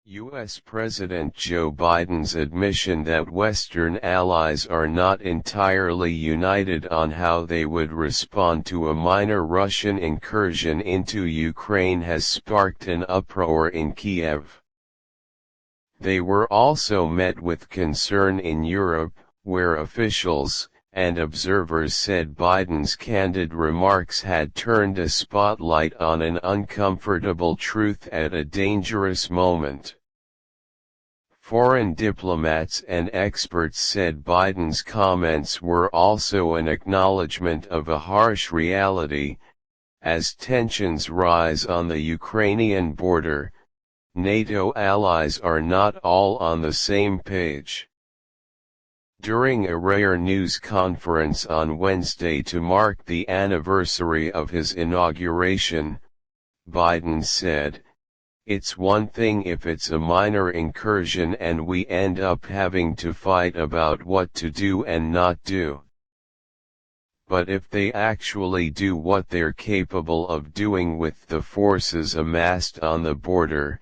U.S. President Joe Biden's admission that Western allies are not entirely united on how they would respond to a minor Russian incursion into Ukraine has sparked an uproar in Kiev. They were also met with concern in Europe, where officials and observers said Biden's candid remarks had turned a spotlight on an uncomfortable truth at a dangerous moment. Foreign diplomats and experts said Biden's comments were also an acknowledgement of a harsh reality. As tensions rise on the Ukrainian border, NATO allies are not all on the same page. During a rare news conference on Wednesday to mark the anniversary of his inauguration, Biden said, "It's one thing if it's a minor incursion and we end up having to fight about what to do and not do. But if they actually do what they're capable of doing with the forces amassed on the border,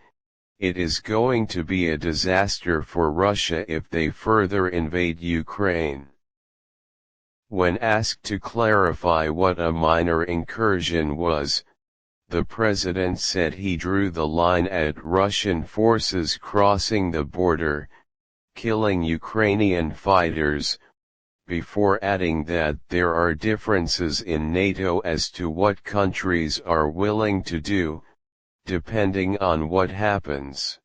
it is going to be a disaster for Russia if they further invade Ukraine." When asked to clarify what a minor incursion was, the president said he drew the line at Russian forces crossing the border, killing Ukrainian fighters, before adding that there are differences in NATO as to what countries are willing to do, depending on what happens.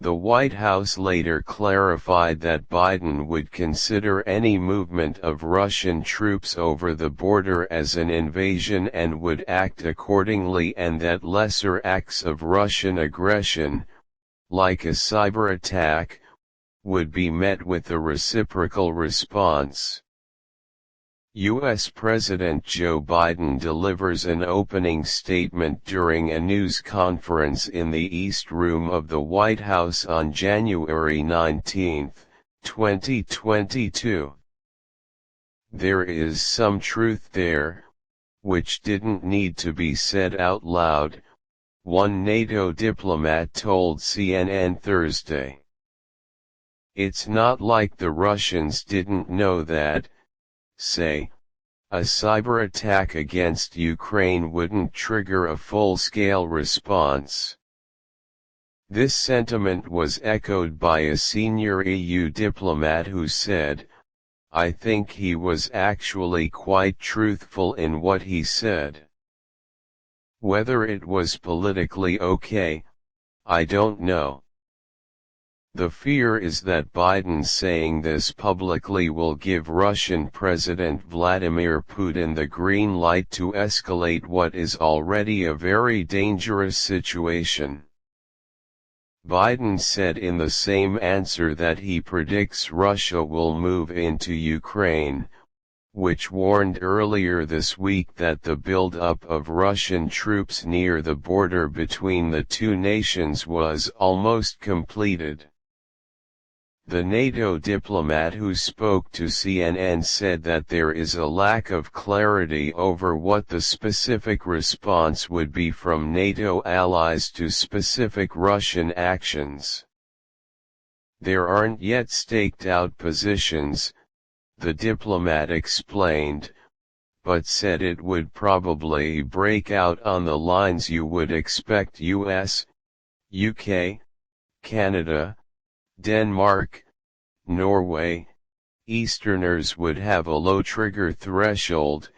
The White House later clarified that Biden would consider any movement of Russian troops over the border as an invasion and would act accordingly, and that lesser acts of Russian aggression, like a cyber attack, would be met with a reciprocal response. U.S. President Joe Biden delivers an opening statement during a news conference in the East Room of the White House on January 19, 2022. "There is some truth there, which didn't need to be said out loud," one NATO diplomat told CNN Thursday. "It's not like the Russians didn't know that, say, a cyber attack against Ukraine wouldn't trigger a full-scale response." This sentiment was echoed by a senior EU diplomat who said, "I think he was actually quite truthful in what he said. Whether it was politically okay, I don't know. The fear is that Biden saying this publicly will give Russian President Vladimir Putin the green light to escalate what is already a very dangerous situation." Biden said in the same answer that he predicts Russia will move into Ukraine, which warned earlier this week that the build-up of Russian troops near the border between the two nations was almost completed. The NATO diplomat who spoke to CNN said that there is a lack of clarity over what the specific response would be from NATO allies to specific Russian actions. "There aren't yet staked out positions," the diplomat explained, but said it would probably break out on the lines you would expect US, UK, Canada, Denmark, Norway, Easterners would have a low trigger threshold,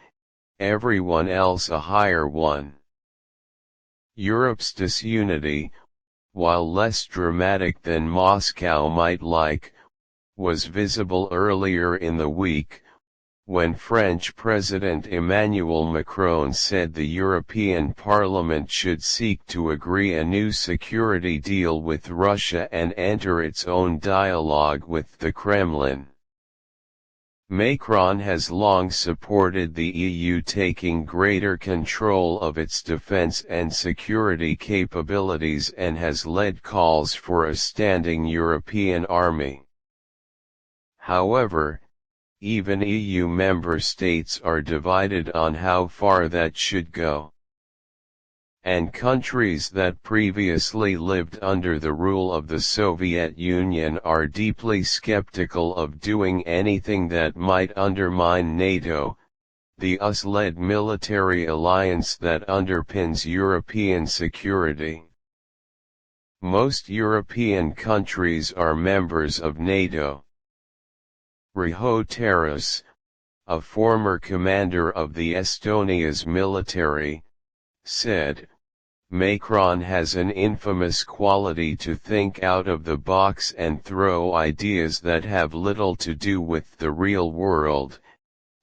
everyone else a higher one. Europe's disunity, while less dramatic than Moscow might like, was visible earlier in the week, when French President Emmanuel Macron said the European Parliament should seek to agree a new security deal with Russia and enter its own dialogue with the Kremlin. Macron has long supported the EU taking greater control of its defense and security capabilities and has led calls for a standing European army. However, even EU member states are divided on how far that should go. and countries that previously lived under the rule of the Soviet Union are deeply skeptical of doing anything that might undermine NATO, the US-led military alliance that underpins European security. Most European countries are members of NATO. Riho Taras, a former commander of the Estonia's military, said, "Macron has an infamous quality to think out of the box and throw ideas that have little to do with the real world,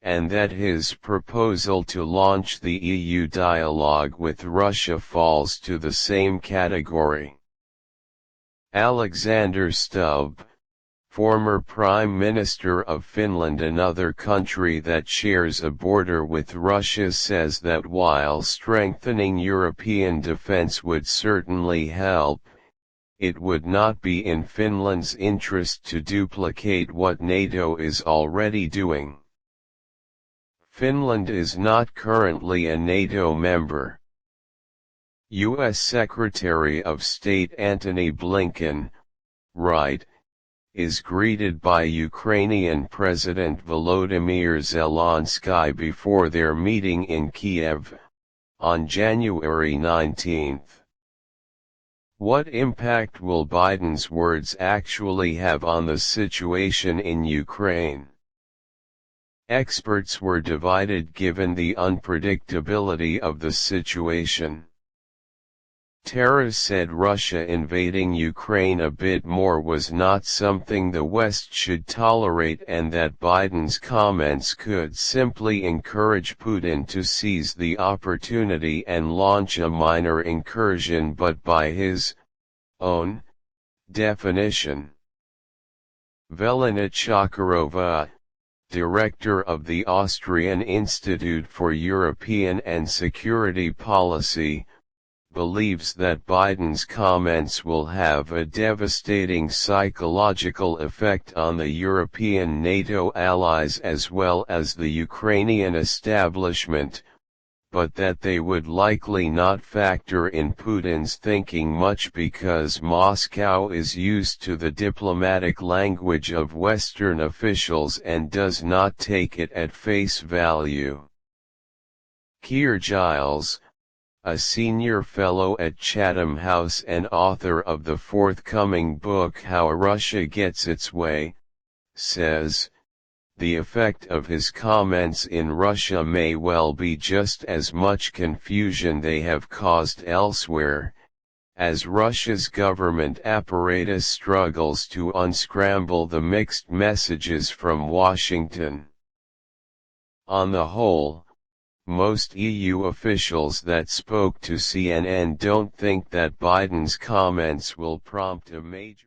and that his proposal to launch the EU dialogue with Russia falls to the same category." Alexander Stubb, former Prime Minister of Finland, another country that shares a border with Russia, says that while strengthening European defense would certainly help, it would not be in Finland's interest to duplicate what NATO is already doing. Finland is not currently a NATO member. U.S. Secretary of State Antony Blinken, right, is greeted by Ukrainian President Volodymyr Zelensky before their meeting in Kiev, on January 19. What impact will Biden's words actually have on the situation in Ukraine? Experts were divided given the unpredictability of the situation. Taras said Russia invading Ukraine a bit more was not something the West should tolerate, and that Biden's comments could simply encourage Putin to seize the opportunity and launch a minor incursion, but by his own definition. Velina Chakarova, director of the Austrian Institute for European and Security Policy, believes that Biden's comments will have a devastating psychological effect on the European NATO allies as well as the Ukrainian establishment, but that they would likely not factor in Putin's thinking much because Moscow is used to the diplomatic language of Western officials and does not take it at face value. Keir Giles, a senior fellow at Chatham House and author of the forthcoming book How Russia Gets Its Way, says, the effect of his comments in Russia may well be just as much confusion they have caused elsewhere, as Russia's government apparatus struggles to unscramble the mixed messages from Washington. On the whole, most EU officials that spoke to CNN don't think that Biden's comments will prompt a major